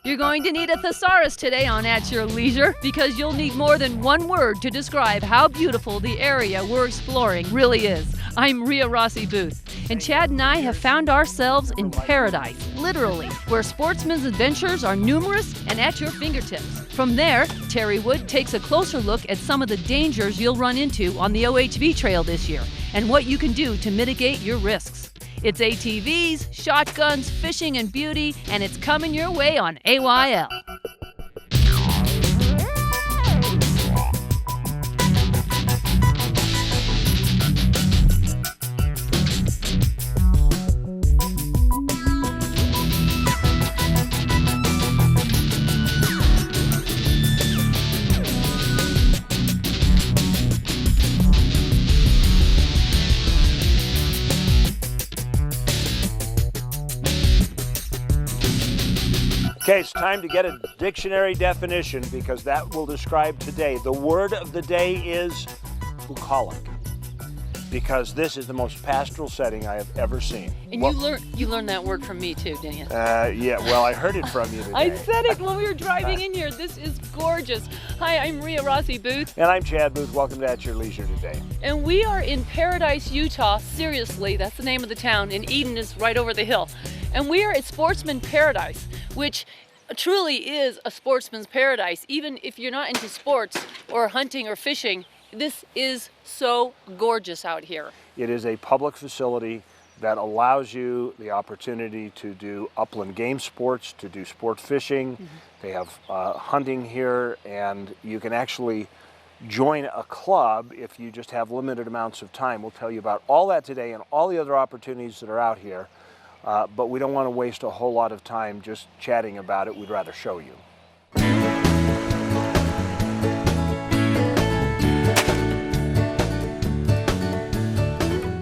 You're going to need a thesaurus today on At Your Leisure because you'll need more than one word to describe how beautiful the area we're exploring really is. I'm Ria Rossi Booth, and Chad and I have found ourselves in paradise, literally, where Sportsman's adventures are numerous and at your fingertips. From there, Terry Wood takes a closer look at some of the dangers you'll run into on the OHV trail this year and what you can do to mitigate your risks. It's ATVs, shotguns, fishing, and beauty, and it's coming your way on AYL. Okay, it's time to get a dictionary definition because that will describe today. The word of the day is bucolic, because this is the most pastoral setting I have ever seen. And you learned that word from me too, didn't you? Yeah, well, I heard it from you today. I said it when we were driving in here. This is gorgeous. Hi, I'm Ria Rossi Booth. And I'm Chad Booth. Welcome to At Your Leisure today. And we are in Paradise, Utah. Seriously, that's the name of the town, and Eden is right over the hill. And we are at Sportsman Paradise, which truly is a sportsman's paradise. Even if you're not into sports or hunting or fishing, this is so gorgeous out here. It is a public facility that allows you the opportunity to do upland game sports, to do sport fishing. Mm-hmm. They have hunting here, and you can actually join a club if you just have limited amounts of time. We'll tell you about all that today and all the other opportunities that are out here. But we don't want to waste a whole lot of time just chatting about it. We'd rather show you.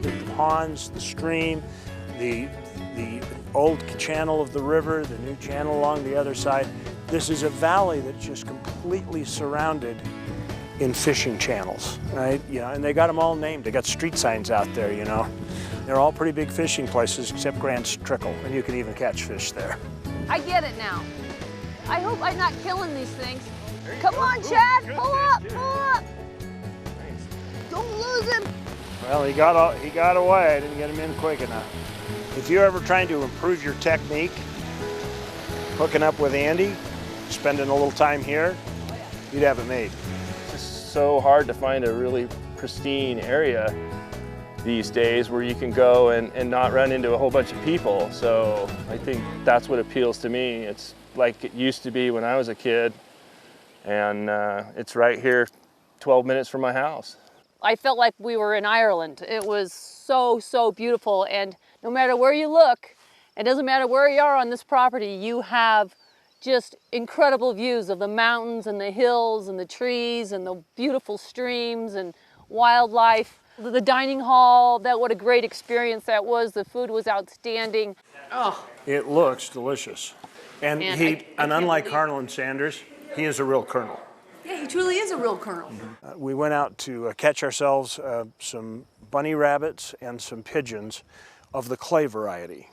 The ponds, the stream, the old channel of the river, the new channel along the other side. This is a valley that's just completely surrounded in fishing channels, right? And they got them all named. They got street signs out there, you know. They're all pretty big fishing places except Grant's Trickle, and you can even catch fish there. I get it now. I hope I'm not killing these things. Come on, Chad, pull up, pull up. Don't lose him. Well, he got away. I didn't get him in quick enough. If you're ever trying to improve your technique, hooking up with Andy, spending a little time here, you'd have it made. It's just so hard to find a really pristine area these days where you can go and not run into a whole bunch of people. So I think that's what appeals to me. It's like it used to be when I was a kid, and it's right here 12 minutes from my house. I felt like we were in Ireland. It was so, so beautiful, and no matter where you look, it doesn't matter where you are on this property, you have just incredible views of the mountains and the hills and the trees and the beautiful streams and wildlife. The dining hall, what a great experience that was. The food was outstanding. Oh. It looks delicious. And unlike Harlan Sanders, he is a real colonel. Yeah, he truly is a real colonel. Mm-hmm. We went out to catch ourselves some bunny rabbits and some pigeons of the clay variety.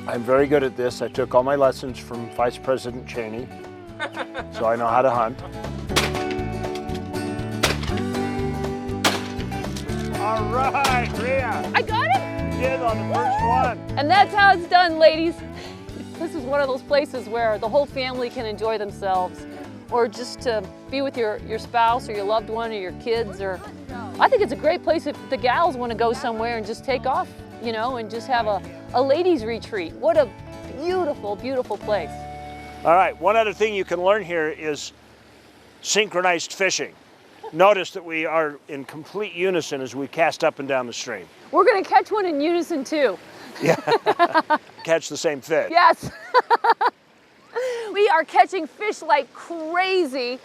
I'm very good at this. I took all my lessons from Vice President Cheney, so I know how to hunt. All right, Ria. I got it? You did on the first one. And that's how it's done, ladies. This is one of those places where the whole family can enjoy themselves, or just to be with your spouse or your loved one or your kids. Or I think it's a great place if the gals want to go somewhere and just take off, and just have a ladies' retreat. What a beautiful, beautiful place. All right, one other thing you can learn here is synchronized fishing. Notice that we are in complete unison as we cast up and down the stream. We're going to catch one in unison too. Yeah, catch the same fish. Yes. We are catching fish like crazy,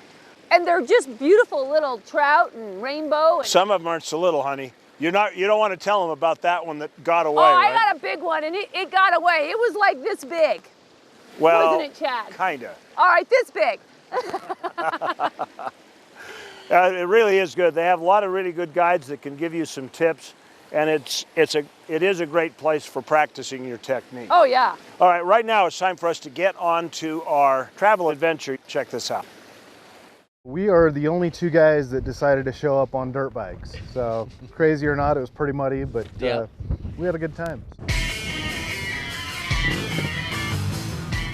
and they're just beautiful little trout and rainbow. Some of them aren't so little, honey. You don't want to tell them about that one that got away, right? I got a big one, and it got away. It was like this big. Well, wasn't it, Chad? Kinda. All right, this big. It really is good. They have a lot of really good guides that can give you some tips. and it is a great place for practicing your technique. Oh, yeah. All right, right now it's time for us to get on to our travel adventure. Check this out. We are the only two guys that decided to show up on dirt bikes. So crazy or not, it was pretty muddy, but we had a good time.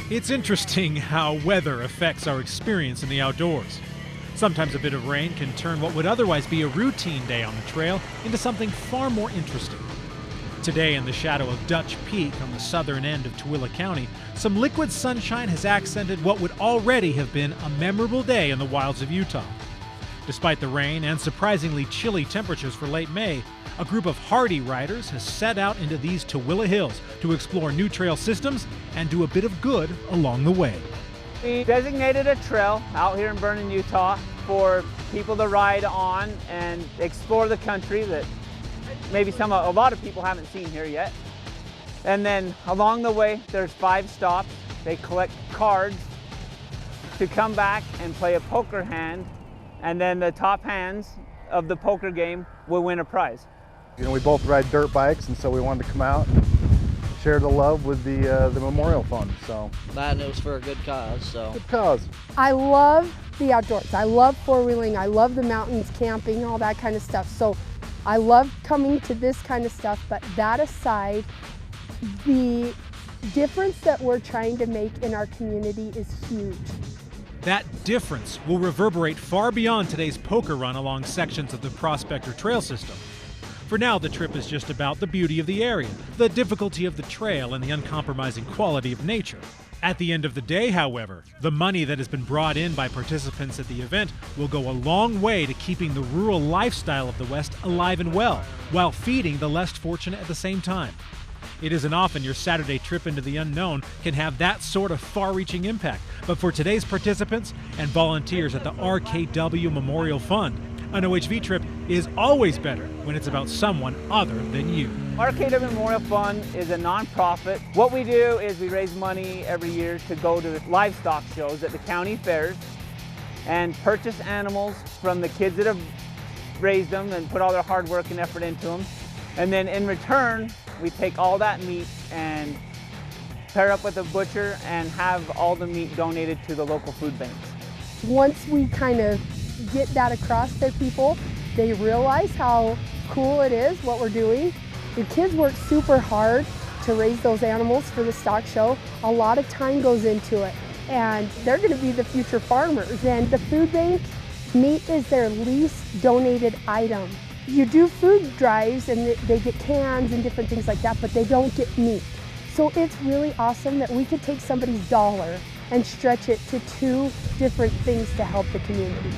It's interesting how weather affects our experience in the outdoors. Sometimes a bit of rain can turn what would otherwise be a routine day on the trail into something far more interesting. Today, in the shadow of Dutch Peak on the southern end of Tooele County, some liquid sunshine has accented what would already have been a memorable day in the wilds of Utah. Despite the rain and surprisingly chilly temperatures for late May, a group of hardy riders has set out into these Tooele Hills to explore new trail systems and do a bit of good along the way. We designated a trail out here in Vernon, Utah for people to ride on and explore the country that maybe a lot of people haven't seen here yet. And then along the way, there's 5 stops. They collect cards to come back and play a poker hand, and then the top hands of the poker game will win a prize. You know, we both ride dirt bikes, and so we wanted to come out and share the love with the memorial fund. So that, and it was for a good cause. So good cause. I love the outdoors. I love four-wheeling. I love the mountains, camping, all that kind of stuff. So I love coming to this kind of stuff. But that aside, the difference that we're trying to make in our community is huge. That difference will reverberate far beyond today's poker run along sections of the Prospector Trail system. For now, the trip is just about the beauty of the area, the difficulty of the trail, and the uncompromising quality of nature. At the end of the day, however, the money that has been brought in by participants at the event will go a long way to keeping the rural lifestyle of the West alive and well, while feeding the less fortunate at the same time. It isn't often your Saturday trip into the unknown can have that sort of far-reaching impact, but for today's participants and volunteers at the RKW Memorial Fund, an OHV trip is always better when it's about someone other than you. RKW Memorial Fund is a nonprofit. What we do is we raise money every year to go to livestock shows at the county fairs and purchase animals from the kids that have raised them and put all their hard work and effort into them. And then in return, we take all that meat and pair up with a butcher and have all the meat donated to the local food banks. Once we kind of get that across to people, they realize how cool it is, what we're doing. The kids work super hard to raise those animals for the stock show. A lot of time goes into it, and they're going to be the future farmers. And the food bank, meat is their least donated item. You do food drives and they get cans and different things like that, but they don't get meat. So it's really awesome that we could take somebody's dollar and stretch it to 2 different things to help the community.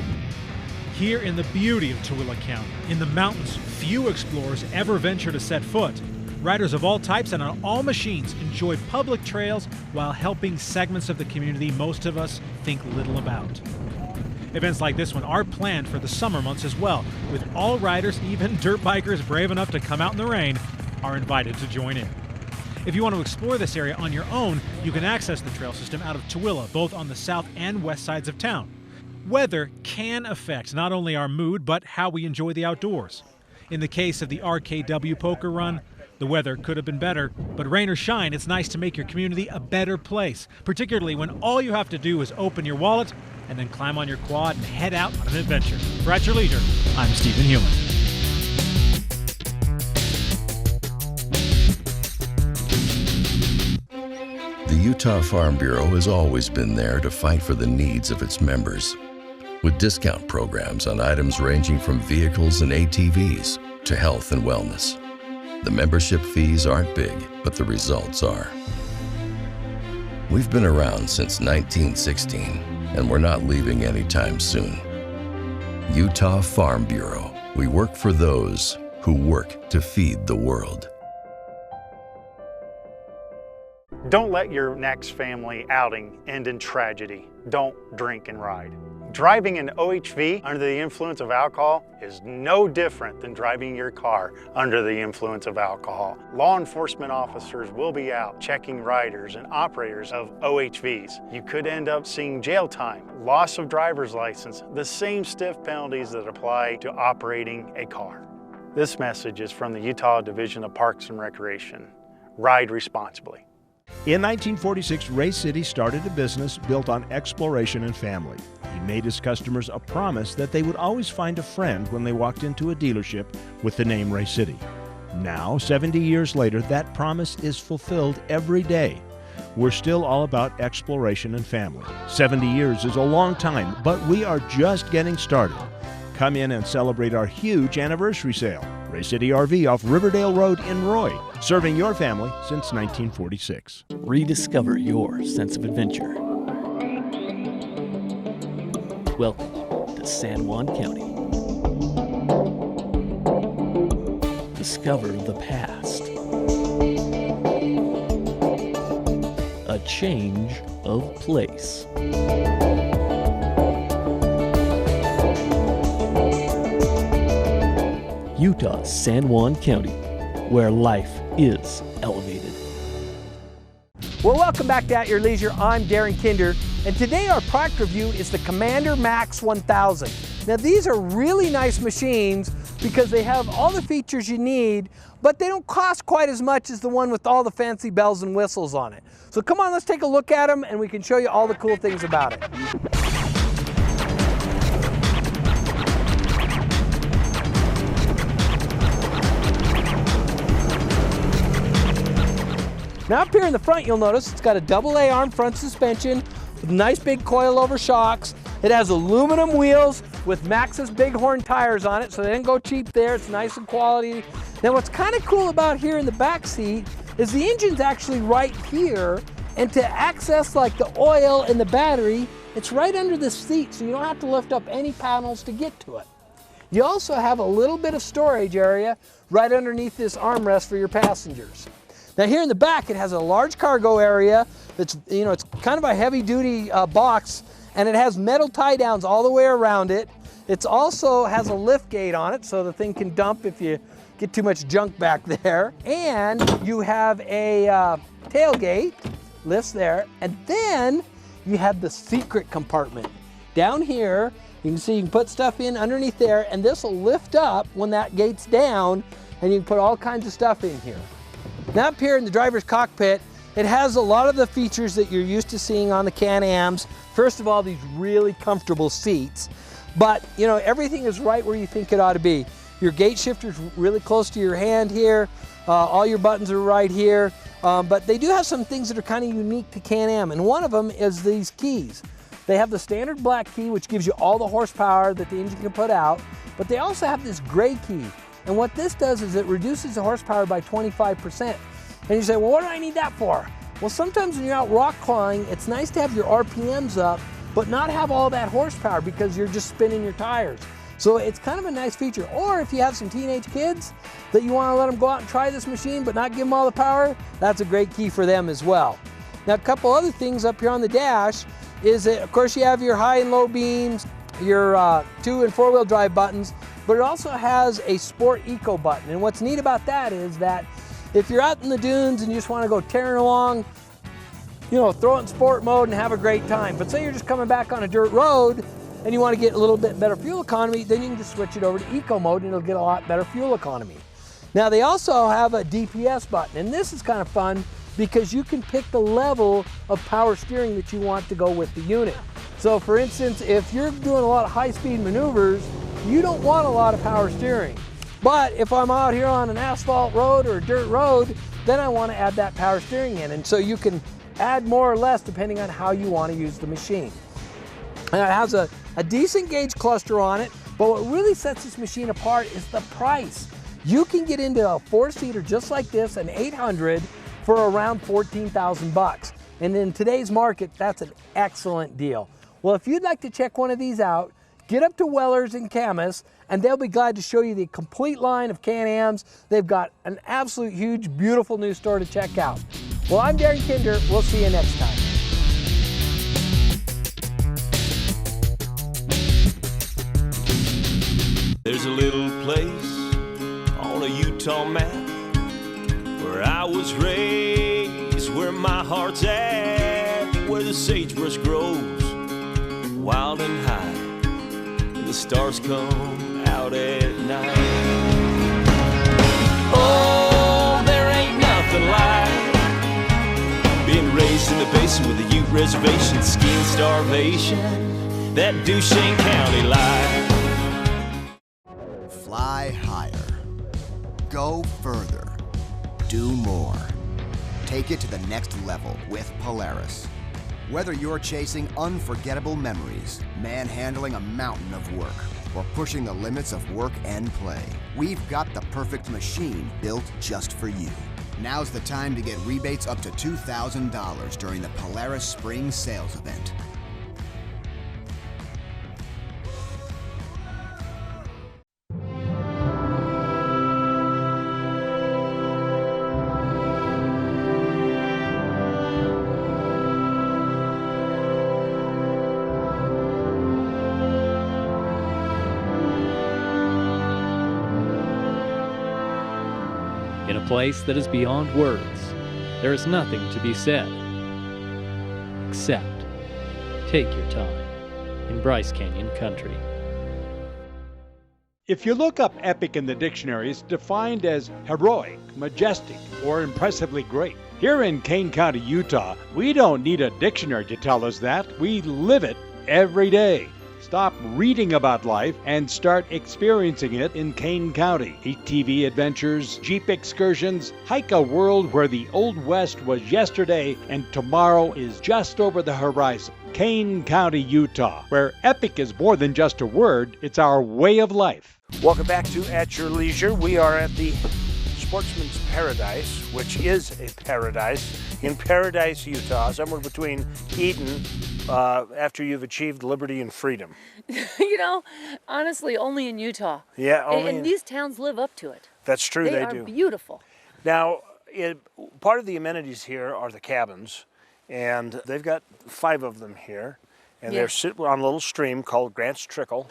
Here in the beauty of Tooele County, in the mountains few explorers ever venture to set foot, riders of all types and on all machines enjoy public trails while helping segments of the community most of us think little about. Events like this one are planned for the summer months as well, with all riders, even dirt bikers brave enough to come out in the rain, are invited to join in. If you want to explore this area on your own, you can access the trail system out of Tooele, both on the south and west sides of town. Weather can affect not only our mood, but how we enjoy the outdoors. In the case of the RKW poker run, the weather could have been better, but rain or shine, it's nice to make your community a better place, particularly when all you have to do is open your wallet and then climb on your quad and head out on an adventure. For At Your Leisure, I'm Stephen Heumann. The Utah Farm Bureau has always been there to fight for the needs of its members, with discount programs on items ranging from vehicles and ATVs to health and wellness. The membership fees aren't big, but the results are. We've been around since 1916, and we're not leaving anytime soon. Utah Farm Bureau. We work for those who work to feed the world. Don't let your next family outing end in tragedy. Don't drink and ride. Driving an OHV under the influence of alcohol is no different than driving your car under the influence of alcohol. Law enforcement officers will be out checking riders and operators of OHVs. You could end up seeing jail time, loss of driver's license, the same stiff penalties that apply to operating a car. This message is from the Utah Division of Parks and Recreation. Ride responsibly. In 1946, Ray City started a business built on exploration and family. He made his customers a promise that they would always find a friend when they walked into a dealership with the name Ray City. Now, 70 years later, that promise is fulfilled every day. We're still all about exploration and family. 70 years is a long time, but we are just getting started. Come in and celebrate our huge anniversary sale. Ray City RV off Riverdale Road in Roy, serving your family since 1946. Rediscover your sense of adventure. Welcome to San Juan County. Discover the past. A change of place. Utah, San Juan County, where life is elevated. Well, welcome back to At Your Leisure. I'm Darren Kinder, and today our product review is the Commander Max 1000. Now, these are really nice machines because they have all the features you need, but they don't cost quite as much as the one with all the fancy bells and whistles on it. So come on, let's take a look at them and we can show you all the cool things about it. Now up here in the front, you'll notice it's got a AA arm front suspension with nice big coilover shocks. It has aluminum wheels with Maxxis Bighorn tires on it, so they didn't go cheap there. It's nice and quality. Now what's kind of cool about here in the back seat is the engine's actually right here, and to access like the oil and the battery, it's right under the seat, so you don't have to lift up any panels to get to it. You also have a little bit of storage area right underneath this armrest for your passengers. Now here in the back, it has a large cargo area. It's, it's kind of a heavy duty box, and it has metal tie downs all the way around it. It also has a lift gate on it, so the thing can dump if you get too much junk back there. And you have a tailgate, lifts there, and then you have the secret compartment. Down here, you can see you can put stuff in underneath there, and this will lift up when that gate's down, and you can put all kinds of stuff in here. Now up here in the driver's cockpit, it has a lot of the features that you're used to seeing on the Can-Ams. First of all, these really comfortable seats, but everything is right where you think it ought to be. Your gate shifter's really close to your hand here. All your buttons are right here, but they do have some things that are kind of unique to Can-Am, and one of them is these keys. They have the standard black key, which gives you all the horsepower that the engine can put out, but they also have this gray key. And what this does is it reduces the horsepower by 25%. And you say, well, what do I need that for? Well, sometimes when you're out rock clawing, it's nice to have your RPMs up, but not have all that horsepower because you're just spinning your tires. So it's kind of a nice feature. Or if you have some teenage kids that you want to let them go out and try this machine, but not give them all the power, that's a great key for them as well. Now, a couple other things up here on the dash is that, of course, you have your high and low beams, your 2- and 4-wheel drive buttons, but it also has a Sport Eco button. And what's neat about that is that if you're out in the dunes and you just want to go tearing along, throw it in sport mode and have a great time. But say you're just coming back on a dirt road and you want to get a little bit better fuel economy, then you can just switch it over to Eco mode and it'll get a lot better fuel economy. Now they also have a DPS button, and this is kind of fun because you can pick the level of power steering that you want to go with the unit. So for instance, if you're doing a lot of high-speed maneuvers, you don't want a lot of power steering. But if I'm out here on an asphalt road or a dirt road, then I want to add that power steering in. And so you can add more or less depending on how you want to use the machine. And it has a decent gauge cluster on it, but what really sets this machine apart is the price. You can get into a 4-seater just like this, an 800, for around $14,000. And in today's market, that's an excellent deal. Well, if you'd like to check one of these out, get up to Weller's in Camas, and they'll be glad to show you the complete line of Can-Ams. They've got an absolute huge, beautiful new store to check out. Well, I'm Darren Kinder. We'll see you next time. There's a little place on a Utah map where I was raised, where my heart's at, where the sagebrush grows wild and high, and the stars come out at night. reservation, skiing starvation, that Duchesne County life. Fly higher. Go further. Do more. Take it to the next level with Polaris. Whether you're chasing unforgettable memories, manhandling a mountain of work, or pushing the limits of work and play, we've got the perfect machine built just for you. Now's the time to get rebates up to $2,000 during the Polaris Spring Sales Event. In a place that is beyond words, there is nothing to be said, except take your time in Bryce Canyon country. If you look up epic in the dictionary, it's defined as heroic, majestic, or impressively great. Here in Kane County, Utah, we don't need a dictionary to tell us that. We live it every day. Stop reading about life and start experiencing it in Kane County. ATV adventures, Jeep excursions, hike a world where the Old West was yesterday and tomorrow is just over the horizon. Kane County, Utah, where epic is more than just a word, it's our way of life. Welcome back to At Your Leisure. We are at the Sportsman's Paradise, which is a paradise in Paradise, Utah, somewhere between Eden, after you've achieved liberty and freedom. You know, honestly, only in Utah. Yeah, only and these towns live up to it. That's true, they They do. are beautiful. Now, part of the amenities here are the cabins, and they've got 5 of them here, and they're sit on a little stream called Grant's Trickle,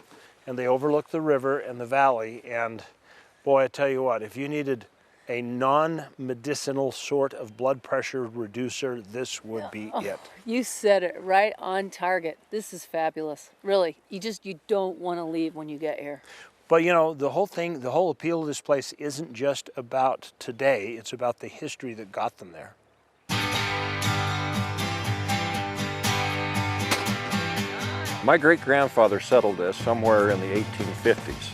and they overlook the river and the valley, and boy, I tell you what, if you needed a non-medicinal sort of blood pressure reducer, this would be it. You said it right on target. This is fabulous. Really, you don't want to leave when you get here. But you know, the whole appeal of this place isn't just about today, it's about the history that got them there. My great-grandfather settled this somewhere in the 1850s.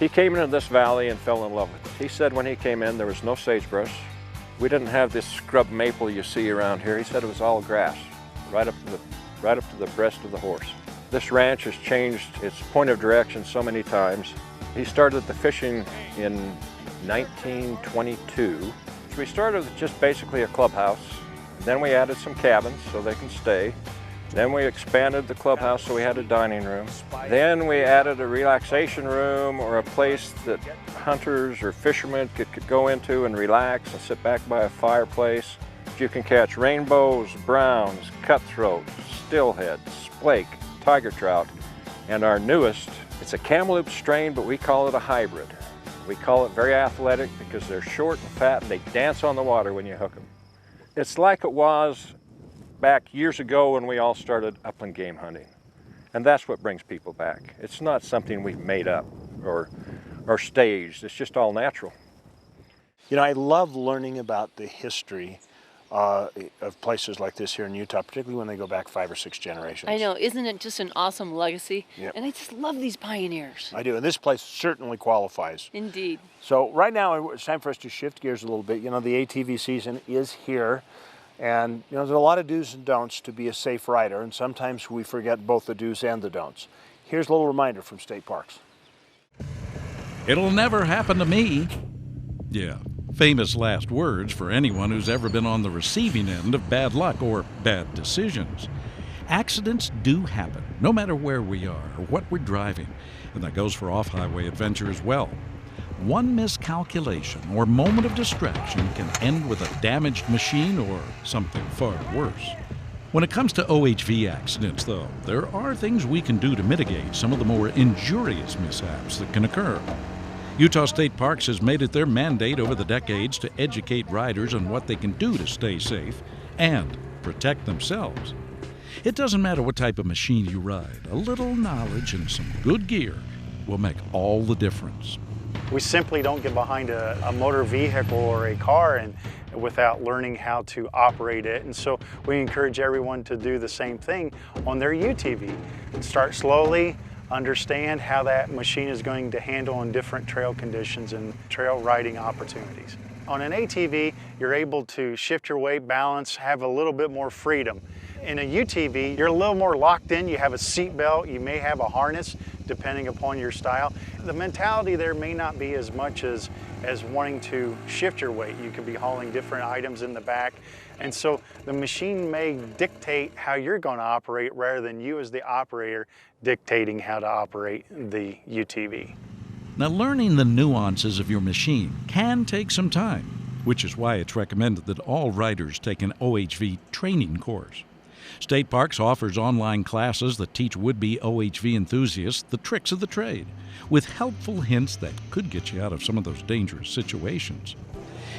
He came into this valley and fell in love with it. He said when he came in there was no sagebrush. We didn't have this scrub maple you see around here. He said it was all grass, right up to the breast of the horse. This ranch has changed its point of direction so many times. He started the fishing in 1922. So we started with just basically a clubhouse. Then we added some cabins so they can stay. Then we expanded the clubhouse so we had a dining room. Then we added a relaxation room or a place that hunters or fishermen could go into and relax and sit back by a fireplace. You can catch rainbows, browns, cutthroats, stillhead, splake, tiger trout, and our newest, it's a Kamloops strain, but we call it a hybrid. We call it very athletic because they're short and fat and they dance on the water when you hook them. It's like it was back years ago when we all started upland game hunting. And that's what brings people back. It's not something we've made up or staged. It's just all natural. You know, I love learning about the history of places like this here in Utah, particularly when they go back 5 or 6 generations. I know, isn't it just an awesome legacy? Yep. And I just love these pioneers. I do, and this place certainly qualifies. Indeed. So right now, it's time for us to shift gears a little bit. You know, the ATV season is here. And you know, there's a lot of do's and don'ts to be a safe rider, and sometimes we forget both the do's and the don'ts. Here's a little reminder from State Parks. It'll never happen to me. Yeah, famous last words for anyone who's ever been on the receiving end of bad luck or bad decisions. Accidents do happen, no matter where we are or what we're driving, and that goes for off-highway adventure as well. One miscalculation or moment of distraction can end with a damaged machine or something far worse. When it comes to OHV accidents, though, there are things we can do to mitigate some of the more injurious mishaps that can occur. Utah State Parks has made it their mandate over the decades to educate riders on what they can do to stay safe and protect themselves. It doesn't matter what type of machine you ride, a little knowledge and some good gear will make all the difference. We simply don't get behind a motor vehicle or a car and without learning how to operate it. And so we encourage everyone to do the same thing on their UTV. Start slowly, understand how that machine is going to handle in different trail conditions and trail riding opportunities. On an ATV, you're able to shift your weight, balance, have a little bit more freedom. In a UTV, you're a little more locked in. You have a seat belt, you may have a harness, depending upon your style. The mentality there may not be as much as wanting to shift your weight. You could be hauling different items in the back. And so the machine may dictate how you're going to operate rather than you as the operator dictating how to operate the UTV. Now, learning the nuances of your machine can take some time, which is why it's recommended that all riders take an OHV training course. State Parks offers online classes that teach would-be OHV enthusiasts the tricks of the trade, with helpful hints that could get you out of some of those dangerous situations.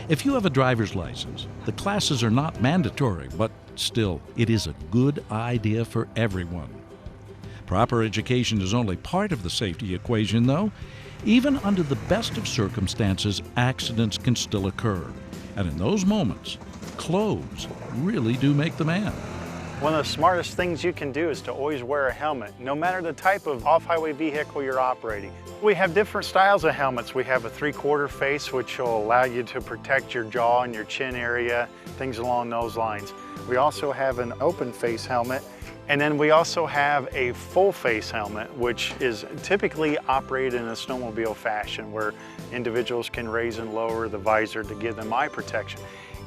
If you have a driver's license, the classes are not mandatory, but still, it is a good idea for everyone. Proper education is only part of the safety equation, though. Even under the best of circumstances, accidents can still occur. And in those moments, clothes really do make the man. One of the smartest things you can do is to always wear a helmet, no matter the type of off-highway vehicle you're operating. We have different styles of helmets. We have a 3/4 face, which will allow you to protect your jaw and your chin area, things along those lines. We also have an open face helmet, and then we also have a full face helmet, which is typically operated in a snowmobile fashion, where individuals can raise and lower the visor to give them eye protection.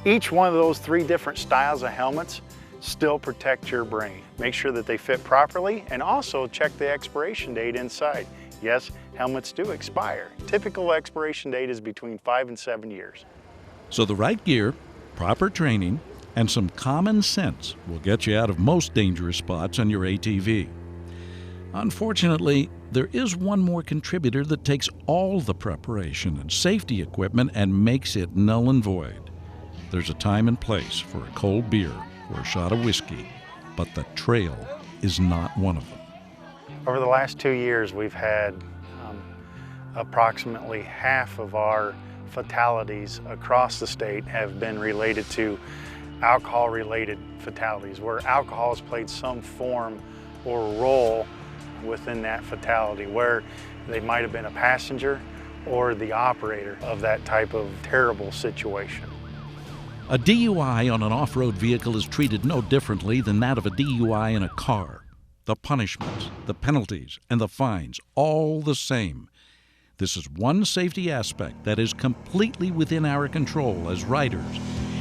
Each one of those 3 different styles of helmets still protect your brain. Make sure that they fit properly, and also check the expiration date inside. Yes, helmets do expire. Typical expiration date is between 5 and 7 years. So the right gear, proper training, and some common sense will get you out of most dangerous spots on your ATV. Unfortunately, there is one more contributor that takes all the preparation and safety equipment and makes it null and void. There's a time and place for a cold beer or a shot of whiskey, but the trail is not one of them. Over the last 2 years, we've had approximately half of our fatalities across the state have been related to alcohol-related fatalities, where alcohol has played some form or role within that fatality, where they might have been a passenger or the operator of that type of terrible situation. A DUI on an off-road vehicle is treated no differently than that of a DUI in a car. The punishments, the penalties, and the fines, all the same. This is one safety aspect that is completely within our control as riders,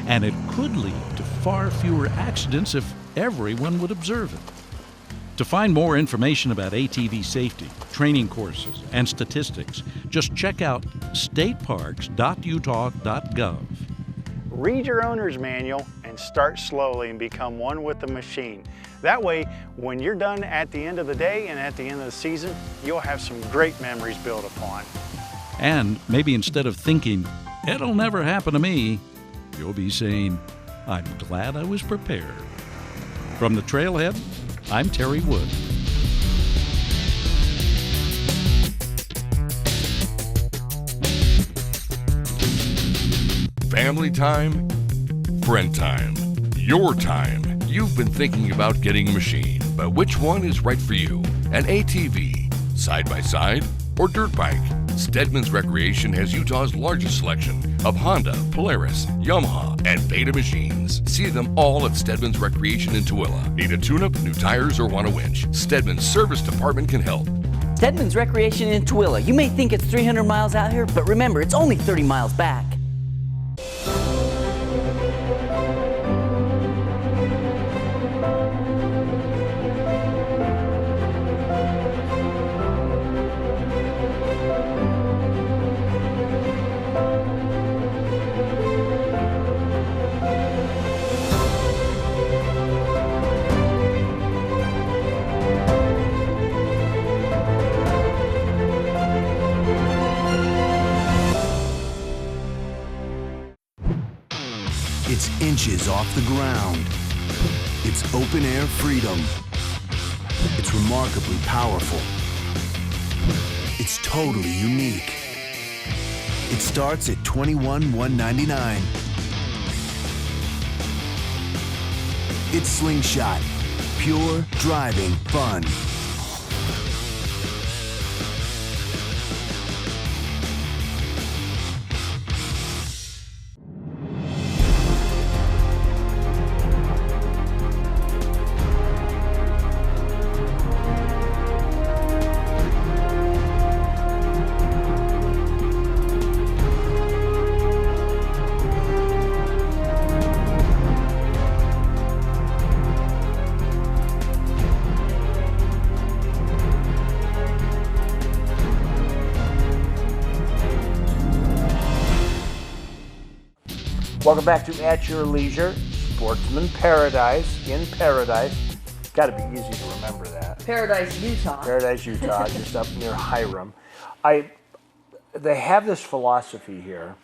and it could lead to far fewer accidents if everyone would observe it. To find more information about ATV safety, training courses, and statistics, just check out stateparks.utah.gov. Read your owner's manual and start slowly and become one with the machine. That way, when you're done at the end of the day and at the end of the season, you'll have some great memories built upon. And maybe instead of thinking, it'll never happen to me, you'll be saying, I'm glad I was prepared. From the trailhead, I'm Terry Wood. Family time, friend time, your time. You've been thinking about getting a machine, but which one is right for you? An ATV, side-by-side, or dirt bike? Steadman's Recreation has Utah's largest selection of Honda, Polaris, Yamaha, and Beta machines. See them all at Steadman's Recreation in Tooele. Need a tune-up, new tires, or want a winch? Steadman's Service Department can help. Steadman's Recreation in Tooele. You may think it's 300 miles out here, but remember, it's only 30 miles back. It's inches off the ground. It's open air freedom. It's remarkably powerful. It's totally unique. It starts at $21,199. It's Slingshot, pure driving fun. Welcome back to At Your Leisure, Sportsman Paradise in Paradise. Got to be easy to remember that. Paradise, Utah. Paradise, Utah, just up near Hiram. They have this philosophy here.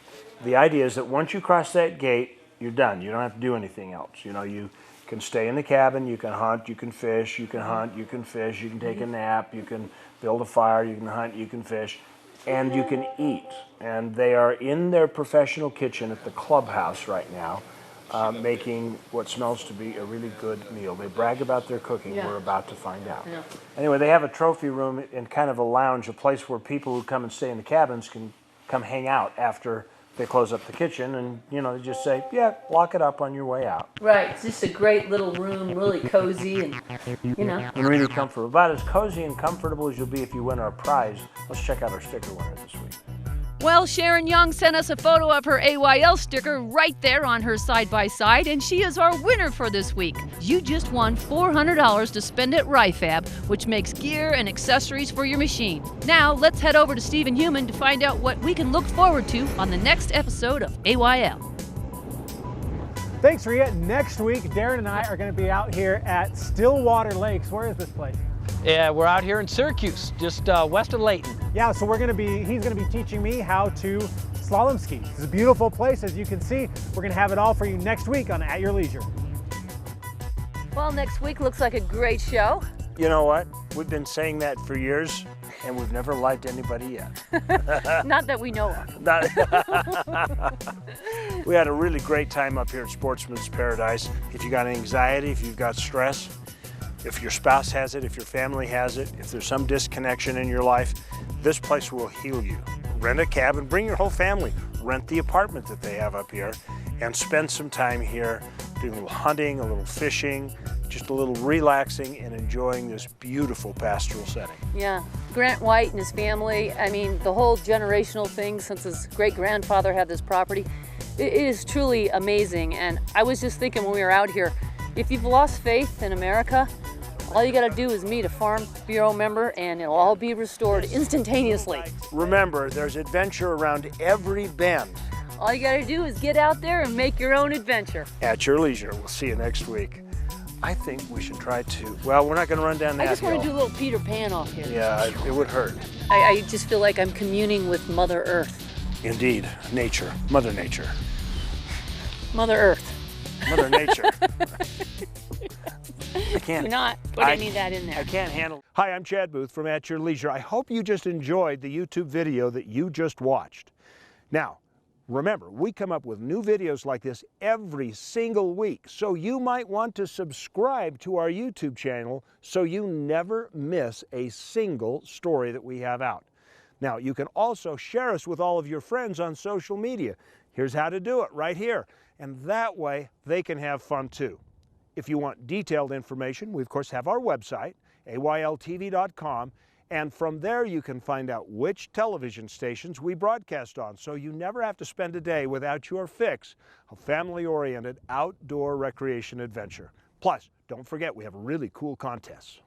The idea is that once you cross that gate, you're done. You don't have to do anything else. You know, you can stay in the cabin, you can hunt, you can fish, you can hunt, you can fish, you can take a nap, you can build a fire, you can hunt, you can fish, and you can eat. And they are in their professional kitchen at the clubhouse right now, making what smells to be a really good meal. They brag about their cooking. Yeah. We're about to find out. Yeah. Anyway, they have a trophy room and kind of a lounge, a place where people who come and stay in the cabins can come hang out after they close up the kitchen, and you know, they just say, yeah, lock it up on your way out. Right, it's just a great little room, really cozy, and you know. And really comfortable. About as cozy and comfortable as you'll be if you win our prize. Let's check out our sticker winner this week. Well, Sharon Young sent us a photo of her AYL sticker right there on her side-by-side, and she is our winner for this week. You just won $400 to spend at Rifab, which makes gear and accessories for your machine. Now, let's head over to Stephen Human to find out what we can look forward to on the next episode of AYL. Thanks, Ria. Next week, Darren and I are going to be out here at Stillwater Lakes. Where is this place? Yeah, we're out here in Syracuse, just west of Layton. Yeah, so he's gonna be teaching me how to slalom ski. It's a beautiful place, as you can see. We're gonna have it all for you next week on At Your Leisure. Well, next week looks like a great show. You know what? We've been saying that for years, and we've never lied to anybody yet. Not that we know of. We had a really great time up here at Sportsman's Paradise. If you got anxiety, if you've got stress, if your spouse has it, if your family has it, if there's some disconnection in your life, this place will heal you. Rent a cabin, bring your whole family, rent the apartment that they have up here, and spend some time here doing a little hunting, a little fishing, just a little relaxing and enjoying this beautiful pastoral setting. Yeah, Grant White and his family, I mean, the whole generational thing since his great-grandfather had this property, it is truly amazing. And I was just thinking when we were out here, if you've lost faith in America, all you gotta do is meet a Farm Bureau member and it'll all be restored instantaneously. Remember, there's adventure around every bend. All you gotta do is get out there and make your own adventure. At Your Leisure. We'll see you next week. I think we should try to, well, we're not gonna run down that hill. I just want to do a little Peter Pan off here. Yeah, it would hurt. I just feel like I'm communing with Mother Earth. Indeed, nature, Mother Nature. Mother Earth. Mother Nature. I can't. Do not put any of that in there. I can't handle. Hi, I'm Chad Booth from At Your Leisure. I hope you just enjoyed the YouTube video that you just watched. Now, remember, we come up with new videos like this every single week, so you might want to subscribe to our YouTube channel so you never miss a single story that we have out. Now, you can also share us with all of your friends on social media. Here's how to do it right here. And that way, they can have fun too. If you want detailed information, we of course have our website, AYLTV.com, and from there you can find out which television stations we broadcast on, so you never have to spend a day without your fix of family-oriented outdoor recreation adventure. Plus, don't forget we have really cool contests.